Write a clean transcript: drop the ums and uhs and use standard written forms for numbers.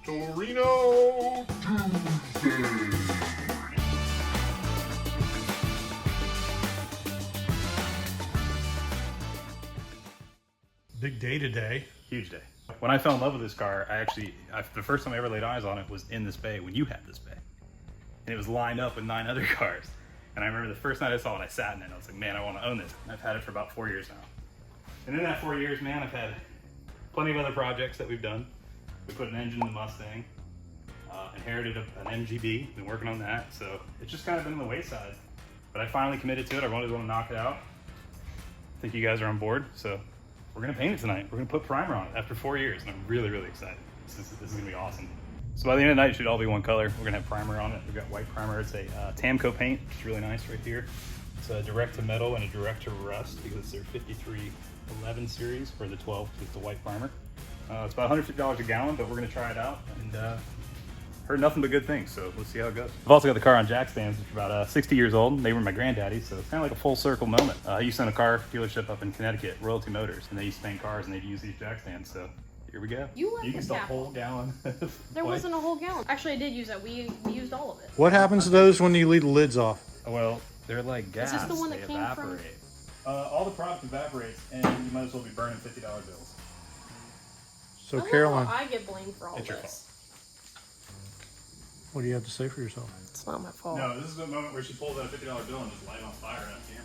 Torino Tuesday. Big day today. Huge day. When I fell in love with this car, the first time I ever laid eyes on it was in this bay when you had this bay. And it was lined up with 9 other cars. And I remember the first night I saw it, I sat in it and I was like, man, I want to own this. And I've had it for about 4 years now. And in that 4 years, man, I've had plenty of other projects that we've done. We put an engine in the Mustang, inherited an MGB, been working on that. So it's just kind of been on the wayside. But I finally committed to it. I wanted to knock it out. I think you guys are on board. So we're gonna paint it tonight. We're gonna put primer on it after 4 years. And I'm really, really excited. This is gonna be awesome. So by the end of the night, it should all be one color. We're gonna have primer on it. We've got white primer. It's a Tamco paint, which is really nice right here. It's a direct to metal and a direct to rust because they're 5311 series for the 12 with the white primer. It's about $150 a gallon, but we're gonna try it out and heard nothing but good things. So let's see how it goes. I've also got the car on jack stands, which are about 60 years old. They were my granddaddy's, so it's kind of like a full circle moment. I used to own a car dealership up in Connecticut, Royalty Motors, and they used to paint cars and they'd use these jack stands. So here we go. You left used the a cap whole on. gallon. There wasn't a whole gallon. Actually, I did use that. We used all of it. What happens to those when you leave the lids off? Well, they're like gas. Is this the one that they came from- evaporate. All the product evaporates, and you might as well be burning $50 bills. So I don't know Caroline, how I get blamed for all It's your this. what do you have to say for yourself? It's not my fault. No, this is the moment where she pulls out a $50 bill and just light it on fire on camera.